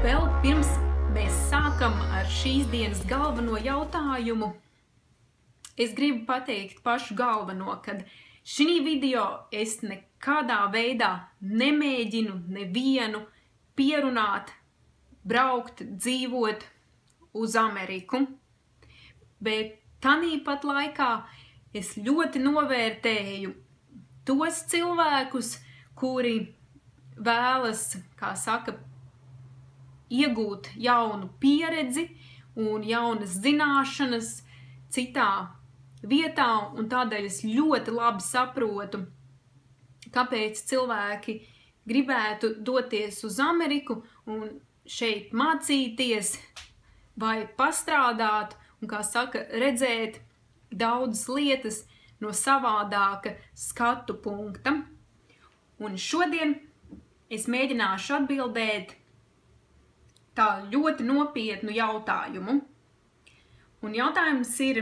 Vēl pirms mēs sākam ar šīs dienas galveno jautājumu, es gribu pateikt pašu galveno, kad šī video es nekādā veidā nemēģinu nevienu pierunāt, braukt, dzīvot uz Ameriku, bet tanīpat laikā es ļoti novērtēju tos cilvēkus, kuri vēlas, kā saka, iegūt jaunu pieredzi un jaunas zināšanas citā vietā, un tādēļ es ļoti labi saprotu, kāpēc cilvēki gribētu doties uz Ameriku un šeit mācīties vai pastrādāt, un, kā saka, redzēt daudzas lietas no savādāka skatu punkta. Un šodien es mēģināšu atbildēt tā ļoti nopietnu jautājumu. Un jautājums ir,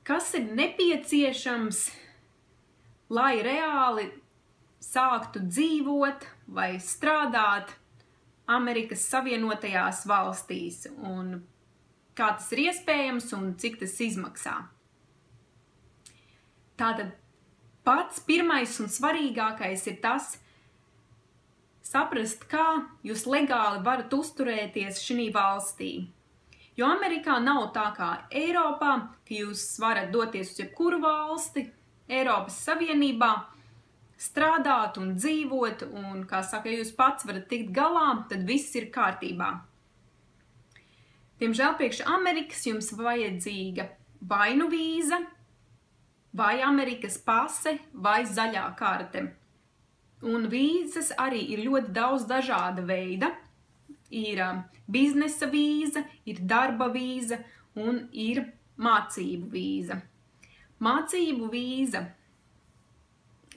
kas ir nepieciešams, lai reāli sāktu dzīvot vai strādāt Amerikas Savienotajās valstīs, un kā tas ir iespējams un cik tas izmaksā. Tātad pats pirmais un svarīgākais ir tas, saprast, kā jūs legāli varat uzturēties šī valstī. Jo Amerikā nav tā kā Eiropā, ka jūs varat doties uz jebkuru valsti, Eiropas Savienībā, strādāt un dzīvot, un, kā saka, ja jūs pats varat tikt galā, tad viss ir kārtībā. Diemžēl priekš Amerikas jums vajadzīga vai nu vīza, vai Amerikas pase, vai zaļā karte. Un vīzas arī ir ļoti daudz dažāda veida. Ir biznesa vīza, ir darba vīza un ir mācību vīza. Mācību vīza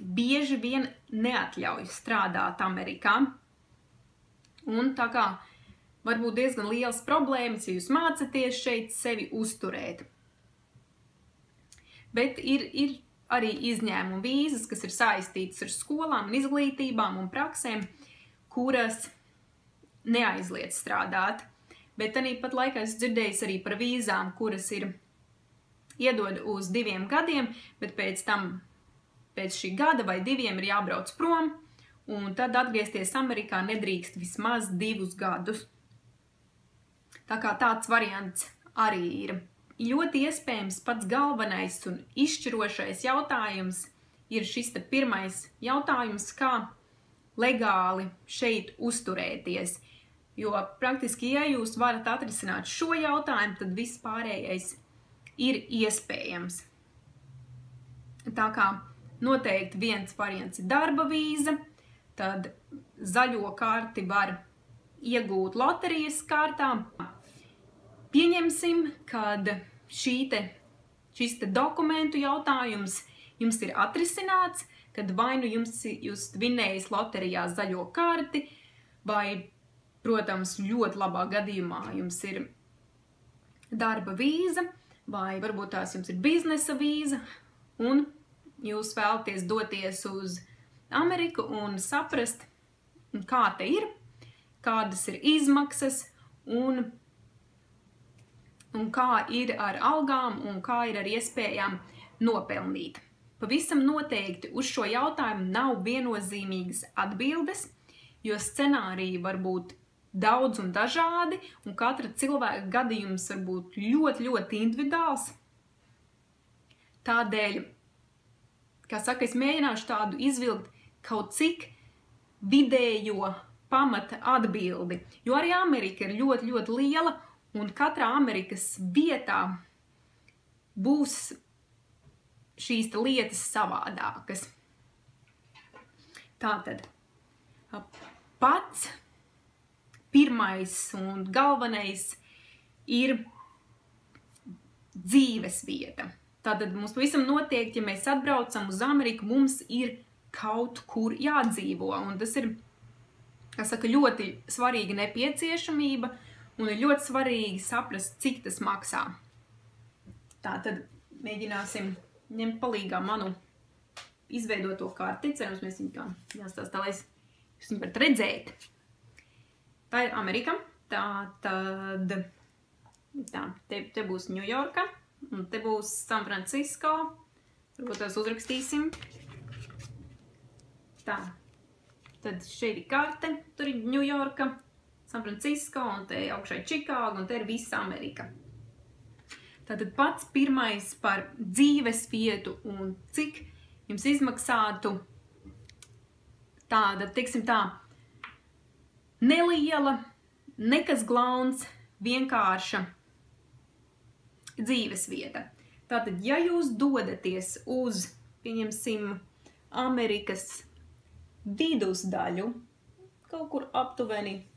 bieži vien neatļauj strādāt Amerikā. Un tā kā var būt diezgan liels problēmas, ja jūs mācaties šeit sevi uzturēt. Bet ir arī izņēmuma vīzas, kas ir saistītas ar skolām, izglītībām un praksēm, kuras neaizliedz strādāt. Bet tāpat laikā es dzirdēju arī par vīzām, kuras ir iedod uz 2 gadiem, bet pēc šī gada vai 2 ir jābrauc prom, un tad atgriezties Amerikā nedrīkst vismaz 2 gadus. Tā kā tāds variants arī ir. Ļoti iespējams pats galvenais un izšķirošais jautājums ir šis pirmais jautājums, kā legāli šeit uzturēties. Jo praktiski, ja jūs varat atrisināt šo jautājumu, tad viss pārējais ir iespējams. Tā kā noteikti viens variants ir darba vīza, tad zaļo karti var iegūt loterijas kārtā. Pieņemsim, kad šis dokumentu jautājums jums ir atrisināts, kad vai nu jūs vinējat loterijā zaļo karti, vai, protams, ļoti labā gadījumā jums ir darba vīza, vai varbūt tās jums ir biznesa vīza, un jūs vēlaties doties uz Ameriku un saprast, kā te ir, kādas ir izmaksas un kā ir ar algām un kā ir ar iespējām nopelnīt. Pavisam noteikti uz šo jautājumu nav viennozīmīgas atbildes, jo scenāriji var būt daudz un dažādi, un katra cilvēka gadījums var būt ļoti, ļoti individuāls. Tādēļ, kā saka, es mēģināšu tādu izvilkt kaut cik vidējo pamata atbildi, jo arī Amerika ir ļoti, ļoti liela, un katrā Amerikas vietā būs šīs lietas savādākas. Tātad, pats pirmais un galvenais ir dzīves vieta. Tātad mums pavisam noteikti, ja mēs atbraucam uz Ameriku, mums ir kaut kur jādzīvo, un tas ir, kā saka, ļoti svarīga nepieciešamība, un ir ļoti svarīgi saprast, cik tas maksā. Tātad mēģināsim ņemt palīgā manu izveidoto karti. Cerams, mēs viņu kā jāstāstā, lai jūs viņu varat redzēt. Tā ir Amerika. Te būs Ņujorka, un te būs San Francisco. Varbūt tās uzrakstīsim. Tā. Tad šeit ir karte, tur ir Ņujorka, San Francisco, un te augšā ir Čikāga, un te ir visa Amerika. Tātad pats pirmais par dzīves vietu un cik jums izmaksātu tāda, teiksim tā, neliela, nekas glauns, vienkārša dzīves vieta. Tātad, ja jūs dodaties uz, pieņemsim, Amerikas vidusdaļu, kaut kur aptuveni,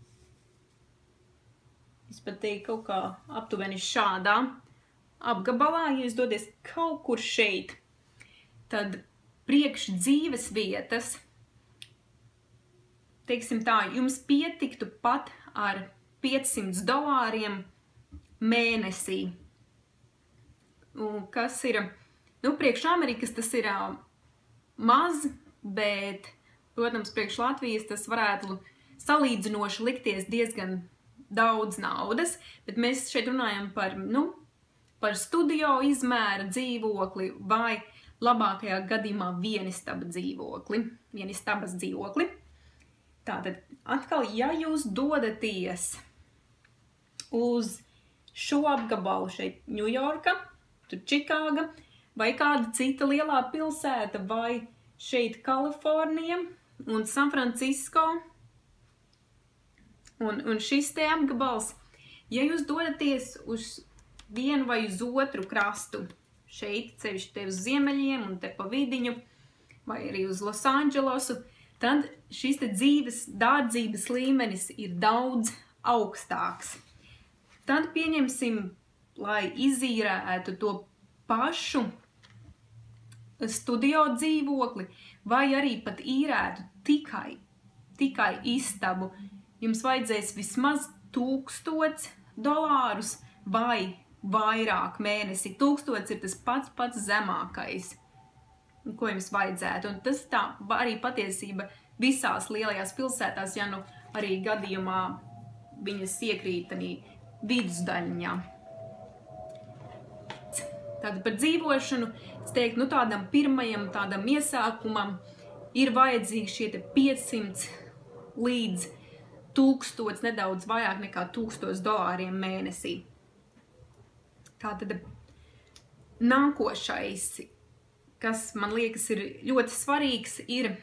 es pat teiktu kaut kā aptuveni šādā apgabalā, ja jūs doties kaut kur šeit, tad priekš dzīves vietas, teiksim tā, jums pietiktu pat ar $500 mēnesī. Un kas ir, priekš Amerikas tas ir maz, bet, protams, priekš Latvijas tas varētu salīdzinoši likties diezgan daudz naudas, bet mēs šeit runājam par studio izmēra dzīvokli vai labākajā gadījumā vienistabas dzīvokli. Tātad, atkal, ja jūs dodaties uz šo apgabalu šeit Ņujorka, tur Čikāga, vai kāda cita lielā pilsēta, vai šeit Kalifornija un San Francisco, un šis te apgabals, ja jūs dodaties uz vienu vai uz otru krastu, šeit, sevišķi te uz ziemeļiem un te pa vidiņu, vai arī uz Losandželosu, tad šis te dārdzības līmenis ir daudz augstāks. Tad pieņemsim, lai izīrētu to pašu studio dzīvokli, vai arī pat īrētu tikai istabu, jums vajadzēs vismaz $1000 vai vairāk mēnesi. 1000 ir tas pats zemākais, ko jums vajadzētu. Un tas tā arī patiesība visās lielajās pilsētās, ja nu arī gadījumā viņas iekrīt arī vidusdaļņā. Tātad par dzīvošanu, es teiktu, tādam pirmajam, tādam iesākumam ir vajadzīgi šie 500 līdz 1000, nedaudz vairāk nekā $1000 mēnesī. Tātad nākošais, kas man liekas ir ļoti svarīgs, ir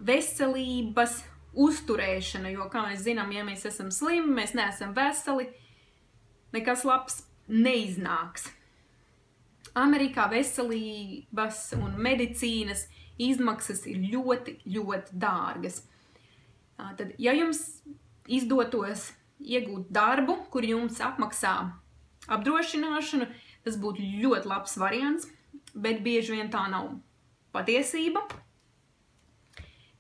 veselības uzturēšana, jo, kā mēs zinām, ja mēs esam slimi, mēs neesam veseli, nekas labs neiznāks. Amerikā veselības un medicīnas izmaksas ir ļoti, ļoti dārgas. Tad, ja jums izdotos iegūt darbu, kur jums apmaksā apdrošināšanu, tas būtu ļoti labs variants, bet bieži vien tā nav patiesība.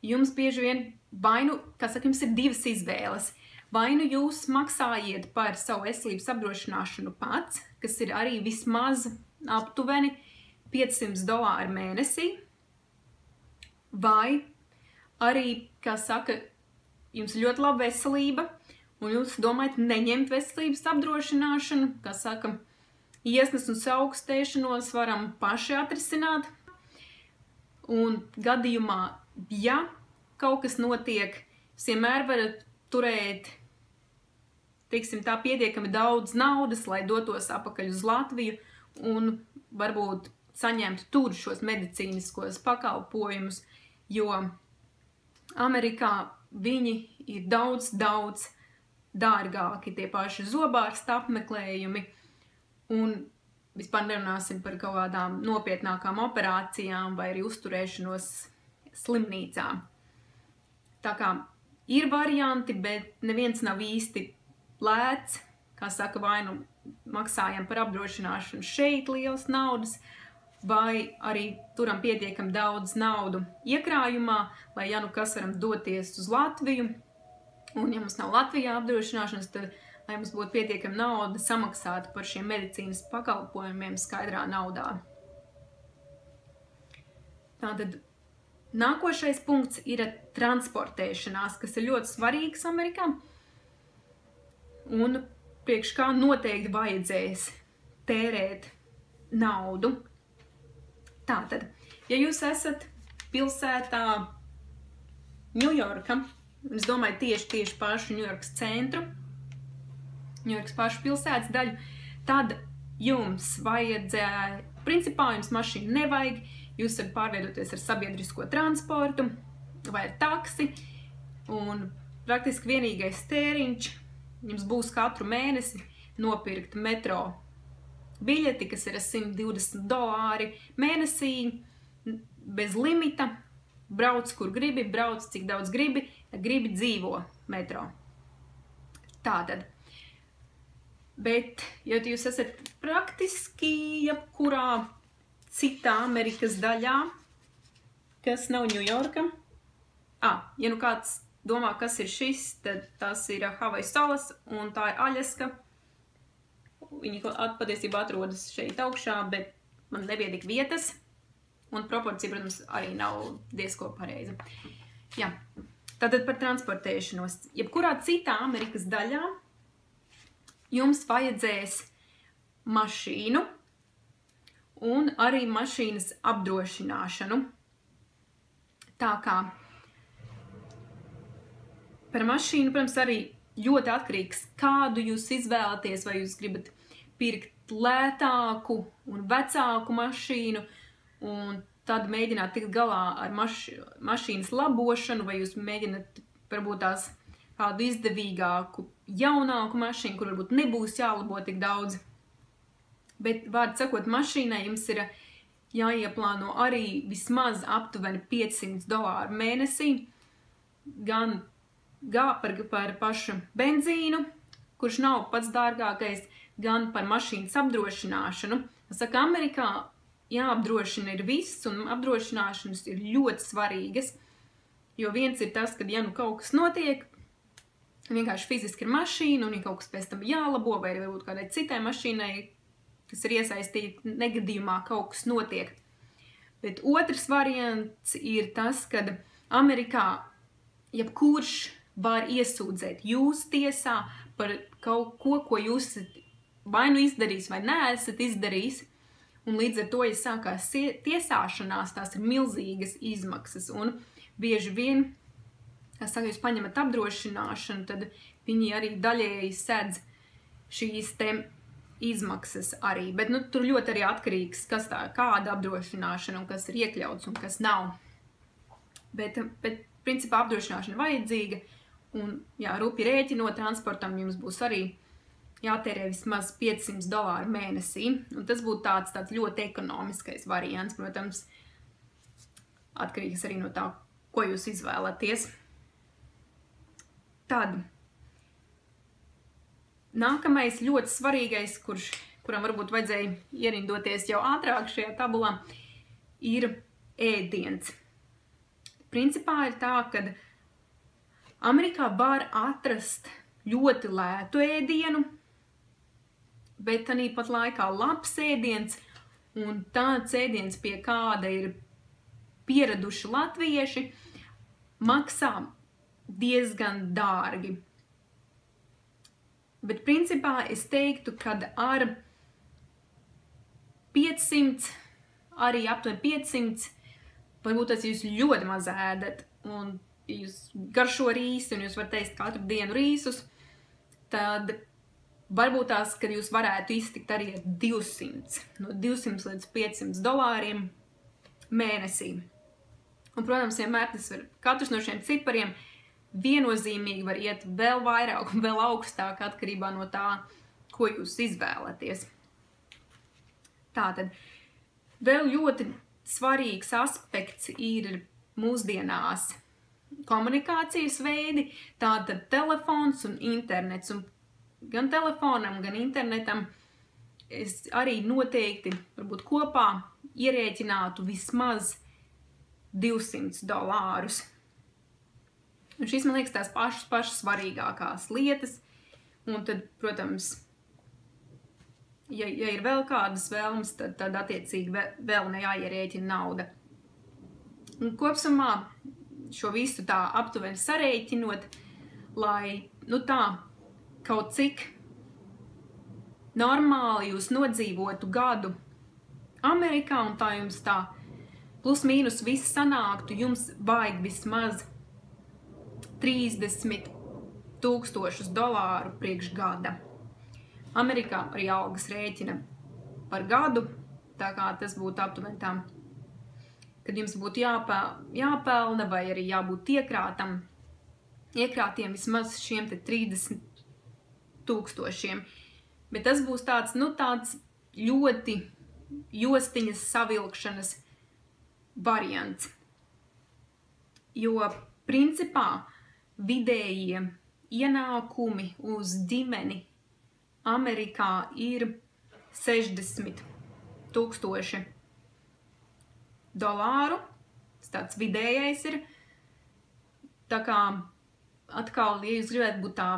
Jums bieži vien jums ir divas izvēles. Vai nu jūs maksājiet par savu veselības apdrošināšanu pats, kas ir arī vismaz aptuveni $500 mēnesī, vai arī, kā saka, jums ir ļoti laba veselība, un jūs domājat neņemt veselības apdrošināšanu, kā saka, iesnas un augstēšanos varam paši atrisināt. Un gadījumā, ja kaut kas notiek, jūs vienmēr varat turēt, teiksim tā, pietiekami daudz naudas, lai dotos apakaļ uz Latviju un varbūt saņemtu tur šos medicīniskos pakalpojumus, jo Amerikā viņi ir daudz dārgāki, tie paši zobārsta apmeklējumi, un vispār nerunāsim par kaut kādām nopietnākām operācijām vai arī uzturēšanos slimnīcā. Tā kā ir varianti, bet neviens nav īsti lēts, kā saka, vai nu maksājam par apdrošināšanu šeit liels naudas, vai arī turam pietiekam daudz naudu iekrājumā, lai ja nu kas varam doties uz Latviju, un ja mums nav Latvijā apdrošināšanas, tad lai mums būtu pietiekam nauda samaksāt par šiem medicīnas pakalpojumiem skaidrā naudā. Tātad nākošais punkts ir transportēšanās, kas ir ļoti svarīgs Amerikā. Un priekš kā noteikti vajadzēs tērēt naudu. Tātad, ja jūs esat pilsētā Ņujorka, es domāju tieši pašu Ņujorkas centru, Ņujorkas pašu pilsētas daļu, tad jums vajadzēja, principā jums mašīnu nevajag, jūs varat pārveidoties ar sabiedrisko transportu vai ar taksi, un praktiski vienīgais tēriņš jums būs katru mēnesi nopirkt metro biļeti, kas ir $120 mēnesī, bez limita, brauc, kur gribi, brauc, cik daudz gribi, ja gribi dzīvo metro. Tātad. Bet, ja jūs esat praktiski jebkurā citā Amerikas daļā, kas nav Ņujorka, ja nu kāds domā, kas ir šis, tad tas ir Havaju salas, un tā ir Aļaska. Viņi patiesībā atrodas šeit augšā, bet man nebija tik vietas. Un proporcija, protams, arī nav diezko pareiza. Jā, tātad par transportēšanos. Jebkurā citā Amerikas daļā jums vajadzēs mašīnu un arī mašīnas apdrošināšanu. Tā kā par mašīnu, protams, arī ļoti atkarīgs, kādu jūs izvēlaties, vai jūs gribat pirkt lētāku un vecāku mašīnu, un tad mēģināt tikt galā ar mašīnas labošanu, vai jūs mēģināt varbūt tās kādu izdevīgāku, jaunāku mašīnu, kur varbūt nebūs jālabo tik daudz. Bet, vārdu sakot, mašīnai jums ir jāieplāno arī vismaz aptuveni $500 mēnesī, gan par pašu benzīnu, kurš nav pats dārgākais, gan par mašīnas apdrošināšanu. Es saku, Amerikā jāapdrošina ir viss, un apdrošināšanas ir ļoti svarīgas, jo viens ir tas, ka ja nu kaut kas notiek, vienkārši fiziski ir mašīna, un ja kaut kas pēc tam jālabo, vai varbūt kādai citai mašīnai, kas ir iesaistīta negadījumā, kaut kas notiek. Bet otrs variants ir tas, ka Amerikā jebkurš var iesūdzēt jūs tiesā par kaut ko, ko jūs vai nu izdarījis, vai neesat izdarījis. Un līdz ar to, ja sākās tiesāšanās, tās ir milzīgas izmaksas. Un bieži vien, kā saka, jūs paņemat apdrošināšanu, tad viņi arī daļēji sedz šīs te izmaksas arī. Bet nu, tur ļoti arī atkarīgs, kas tā, kāda apdrošināšana un kas ir iekļauts un kas nav. Bet principā apdrošināšana vajadzīga. Un, jā, rupi rēķinot transportam, jums būs arī jātērē vismaz $500 mēnesī. Un tas būtu tāds ļoti ekonomiskais variants, protams, atkarīgs arī no tā, ko jūs izvēlaties. Tad nākamais ļoti svarīgais, kuram varbūt vajadzēja ierindoties jau ātrāk šajā tabulā, ir ēdiens. Principā ir tā, ka Amerikā var atrast ļoti lētu ēdienu, bet arī pat laikā labs ēdiens, un tāds ēdiens, pie kāda ir pieraduši latvieši, maksā diezgan dārgi. Bet principā es teiktu, ka ar 500, arī aptuveni 500, varbūt tas jūs ļoti maz ēdat, un ja jūs garšo rīsi, un jūs varat ēst katru dienu rīsus, tad varbūt tās, kad jūs varētu iztikt arī ar 200, no 200 līdz $500 mēnesī. Un, protams, vienmēr tas var, katrs no šiem cipariem viennozīmīgi var iet vēl vairāk un vēl augstāk atkarībā no tā, ko jūs izvēlaties. Tātad, vēl ļoti svarīgs aspekts ir mūsdienās komunikācijas veidi, tātad telefons un internets. Un gan telefonam, gan internetam es arī noteikti, varbūt kopā, ierēķinātu vismaz $200. Un šīs, man liekas, tās pašas svarīgākās lietas. Un tad, protams, ja ir vēl kādas vēlmes, tad attiecīgi vēl nejāierēķina nauda. Un kopsumā šo visu tā aptuveni sarēķinot, lai, tā, kaut cik normāli jūs nodzīvotu gadu Amerikā, un tā jums tā plus mīnus viss sanāktu, jums vajag vismaz $30,000 priekš gada. Amerikā arī algas rēķina par gadu, tā kā tas būtu aptuveni tā, kad jums būtu jāpelna vai arī jābūt iekrātiem vismaz šiem te 30,000. Bet tas būs tāds, tāds ļoti jostiņas savilkšanas variants. Jo, principā, vidējie ienākumi uz ģimeni Amerikā ir $60,000. Tas tāds vidējais ir. Tā kā, atkal, ja jūs gribētu būt tā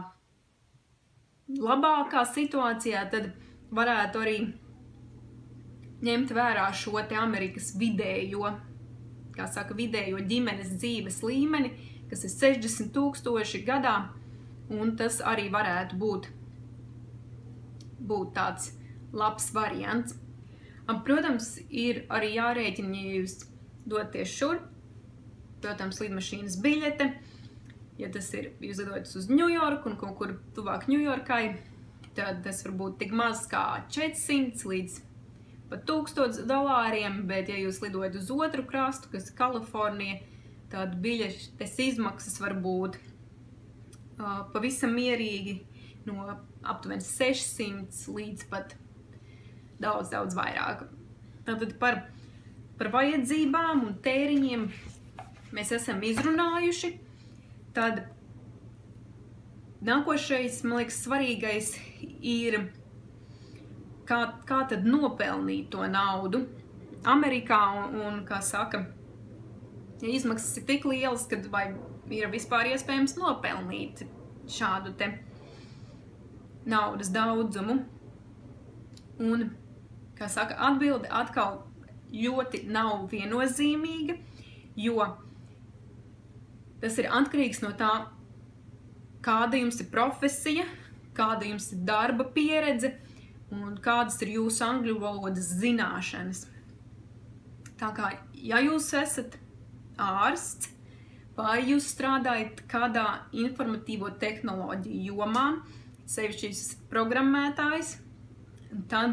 labākā situācijā, tad varētu arī ņemt vērā šo te Amerikas vidējo, vidējo ģimenes dzīves līmeni, kas ir $60,000 gadā, un tas arī varētu būt tāds labs variants. Protams, ir arī jārēķina, ja jūs doties šurp, protams, lidmašīnas biļete, ja tas ir, jūs lidojaties uz Ņujorku un kaut kur tuvāk Ņujorkai, tad tas var būt tik maz kā $400 līdz pat $1,000, bet ja jūs lidojat uz otru krastu, kas ir Kalifornija, tad biļetes izmaksas var būt pavisam mierīgi no aptuveni 600 līdz pat daudz vairāk. Tātad par vajadzībām un tēriņiem mēs esam izrunājuši. Tad nākošais, man liekas, svarīgais ir, kā tad nopelnīt to naudu Amerikā un kā saka, ja izmaksas ir tik lielas, kad vai ir vispār iespējams nopelnīt šādu te naudas daudzumu. Un, kā saka, atbilde atkal ļoti nav viennozīmīga, jo tas ir atkarīgs no tā, kāda jums ir profesija, kāda jums ir darba pieredze un kādas ir jūsu angļu valodas zināšanas. Tā kā, ja jūs esat ārsts vai jūs strādājat kādā informatīvo tehnoloģiju jomā, sevišķi jūs esat programmētājs, tad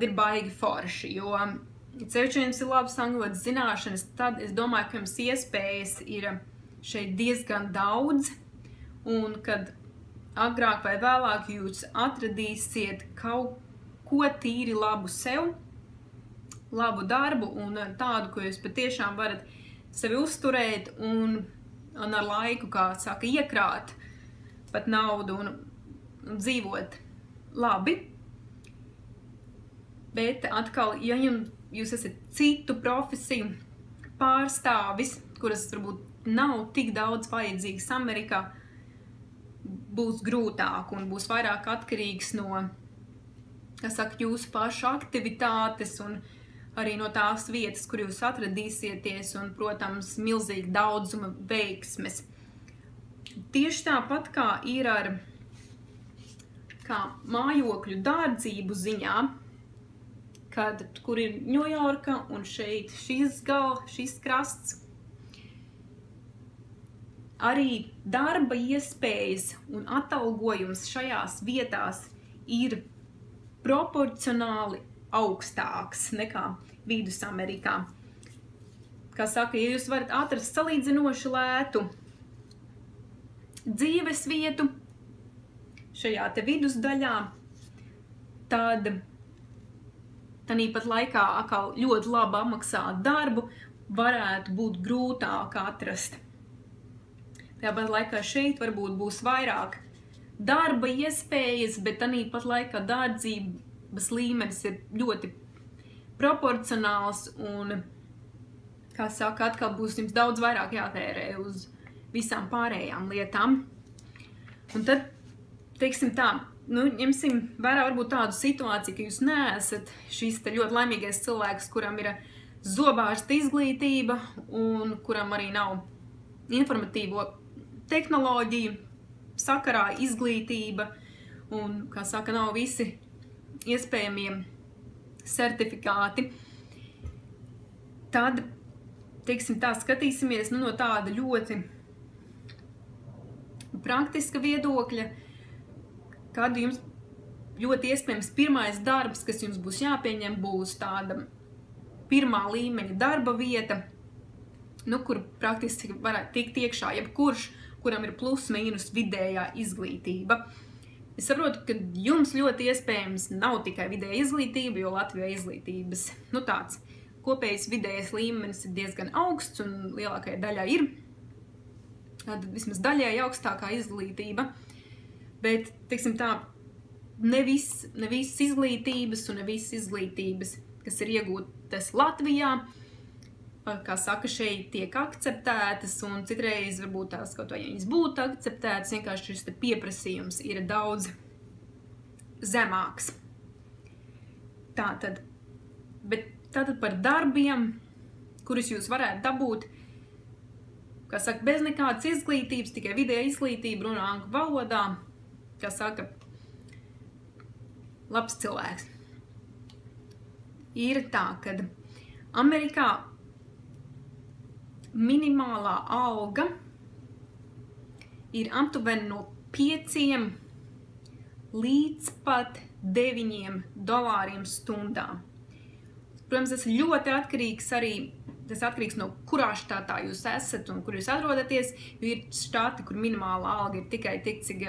ir baigi forši, jo ja sevišķi jums ir labas angļu valodas zināšanas, tad es domāju, ka jums iespējas ir šeit diezgan daudz, un kad agrāk vai vēlāk jūs atradīsiet kaut ko tīri labu sev, labu darbu un tādu, ko jūs patiešām varat sevi uzturēt un ar laiku, kā saka, iekrāt pat naudu un dzīvot labi. Bet atkal, ja jūs esat citu profesiju pārstāvis, kuras varbūt nav tik daudz vajadzīgas Amerikā, būs grūtāk un būs vairāk atkarīgs no, kā saka, jūsu pašu aktivitātes un arī no tās vietas, kur jūs atradīsieties un, protams, milzīgi daudzuma veiksmes. Tieši tāpat kā ir ar mājokļu dārdzību ziņā, kur ir Ņujorka un šeit šis krasts, arī darba iespējas un atalgojums šajās vietās ir proporcionāli augstāks nekā Vidusamerikā. Kā saka, ja jūs varat atrast salīdzinoši lētu dzīves vietu šajā te vidusdaļā, tad tāpat laikā atkal ļoti labi apmaksāt darbu varētu būt grūtāk atrast. Tāpat laikā šeit varbūt būs vairāk darba iespējas, bet tāpat laikā dārdzības līmenis ir ļoti proporcionāls un, kā saka, atkal būs jums daudz vairāk jātērē uz visām pārējām lietām. Un tad, teiksim tā, ņemsim vērā varbūt tādu situāciju, ka jūs neesat šis te ļoti laimīgais cilvēks, kuram ir zobārsta izglītība un kuram arī nav informatīvo tehnoloģiju sakarā izglītība un, kā saka, nav visi iespējamie certifikāti. Tad, teiksim tā, skatīsimies no tāda ļoti praktiska viedokļa, kad jums ļoti iespējams pirmais darbs, kas jums būs jāpieņem, būs tāda pirmā līmeņa darba vieta, kur praktiski varētu tikt iekšā jebkurš, kuram ir plus mīnus vidējā izglītība. Es saprotu, ka jums ļoti iespējams nav tikai vidēja izglītība, jo Latvijā izglītības, tāds kopējs vidējais līmenis ir diezgan augsts un lielākajai daļai ir vismaz daļai augstākā izglītība, bet, teiksim tā, ne visas izglītības un ne visas izglītības, kas ir iegūtas Latvijā, kā saka, šeit tiek akceptētas, un citreiz varbūt tās, kaut vai ja viņas būtu akceptētas, vienkārši šis pieprasījums ir daudz zemāks. Tātad par darbiem, kurus jūs varētu dabūt, kā saka, bez nekādas izglītības, tikai vidēja izglītība, runā angļu valodā, kā saka, labs cilvēks. Ir tā, kad Amerikā minimālā alga ir aptuveni no 5 līdz pat $9 stundā. Protams, tas ļoti atkarīgs arī, tas atkarīgs no kurā štatā jūs esat un kur jūs atrodaties, jo ir štati, kur minimālā alga ir tikai tik, cik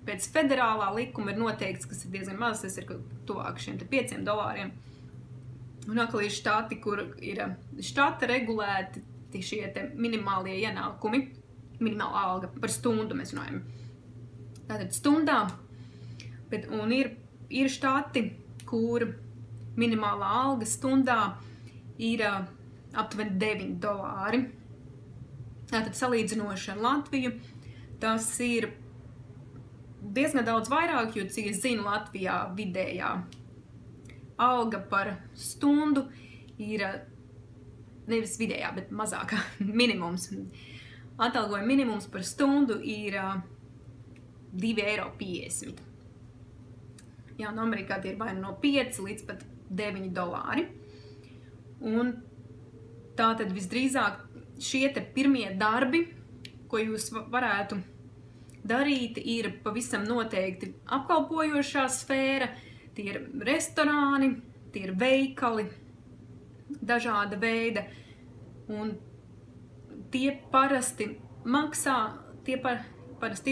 pēc federālā likuma ir noteikts, kas ir diezgan maz, tas ir tuvāk šiem $5. Un atkal ir štati, kur ir štata regulēti šie minimālie ienākumi, minimālā alga par stundu mēs runājam. Tātad stundā, un ir štati, kur minimālā alga stundā ir aptuveni $9. Tātad salīdzinoši ar Latviju, tas ir diezgan daudz vairāk, jo, cik es zinu, Latvijā vidējā alga par stundu ir nevis vidējā, bet mazākā minimums. Atalgojuma minimums par stundu ir €2,50. Jā, un Amerikā tie ir vai no 5 līdz pat $9. Un tātad visdrīzāk šie te pirmie darbi, ko jūs varētu darīt, ir pavisam noteikti apkalpojošā sfēra, tie ir restorāni, tie ir veikali, dažāda veida, un tie parasti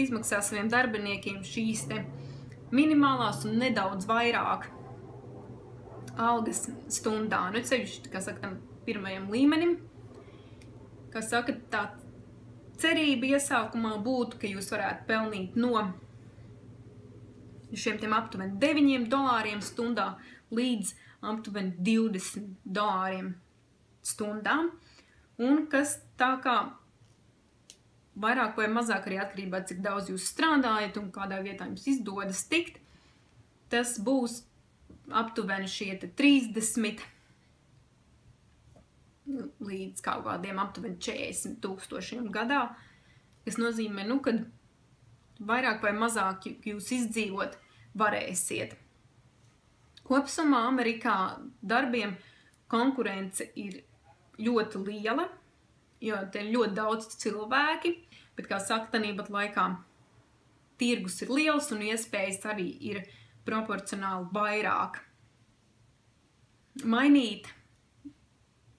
izmaksā saviem darbiniekiem šīs te minimālās un nedaudz vairāk algas stundā. Ceļš, kā saka, tam pirmajam līmenim, kā saka, tā cerība iesākumā būtu, ka jūs varētu pelnīt no šiem tiem aptuveni $9 stundā līdz aptuveni $20 stundā, un kas tā kā vairāk vai mazāk arī atkarībā, cik daudz jūs strādājat un kādā vietā jums izdodas tikt, tas būs aptuveni šie 30 līdz kaut kādiem aptuveni 40,000 gadā, kas nozīmē, kad vairāk vai mazāk jūs izdzīvot varēsiet. Kopsumā Amerikā darbiem konkurence ir ļoti liela, jo te ir ļoti daudz cilvēki, bet, kā saka, tanīpat laikā tirgus ir liels un iespējas arī ir proporcionāli vairāk. Mainīt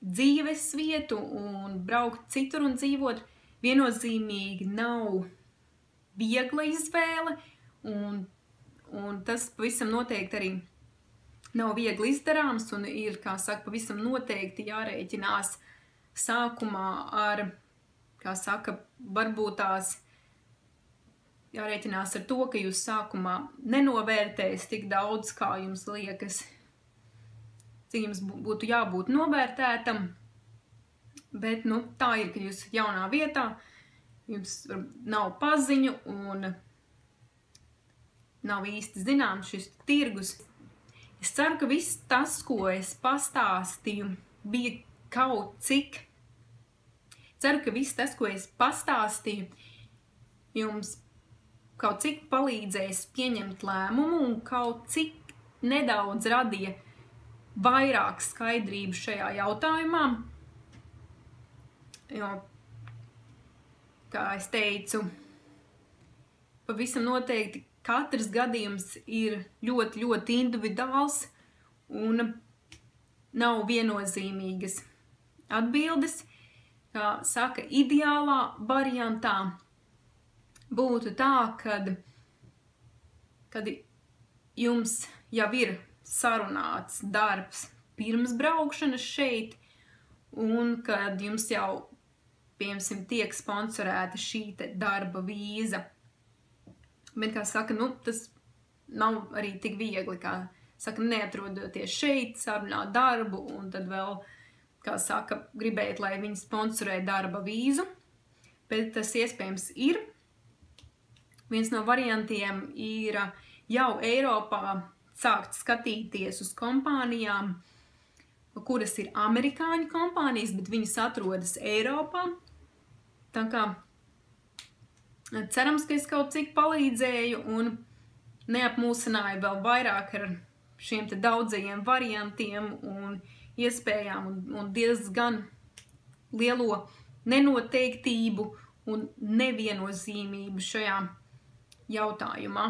dzīves vietu un braukt citur un dzīvot viennozīmīgi nav viegla izvēle, un tas pavisam noteikti arī nav viegli izdarāms, un ir, kā saka, pavisam noteikti jārēķinās sākumā ar, kā saka, varbūt tās jārēķinās ar to, ka jūs sākumā nenovērtēs tik daudz, kā jums liekas, cik jums būtu jābūt novērtētam, bet, tā ir, ka jūs esat jaunā vietā, jums nav paziņu un nav īsti zināms šis tirgus. Es ceru, ka viss tas, ko es pastāstīju, bija kaut cik. Ceru, ka viss tas, ko es pastāstīju, jums kaut cik palīdzēs pieņemt lēmumu un kaut cik nedaudz radīja vairāk skaidrību šajā jautājumā. Jo, kā es teicu, pavisam noteikti katrs gadījums ir ļoti, ļoti individuāls un nav viennozīmīgas atbildes. Kā saka, ideālā variantā būtu tā, kad jums jau ir sarunāts darbs pirms braukšanas šeit, un kad jums jau, piemēram, tiek sponsorēta šī te darba vīza. Bet, kā saka, tas nav arī tik viegli, kā saka, neatrodoties šeit, sarunāt darbu, un tad vēl, kā saka, gribēt, lai viņi sponsorē darba vīzu. Bet tas iespējams ir. Viens no variantiem ir jau Eiropā sākt skatīties uz kompānijām, kuras ir amerikāņu kompānijas, bet viņas atrodas Eiropā. Tā kā cerams, ka es kaut cik palīdzēju un neapmūsināju vēl vairāk ar šiem te daudzajiem variantiem un iespējām un diezgan lielo nenoteiktību un neviennozīmību šajā jautājumā.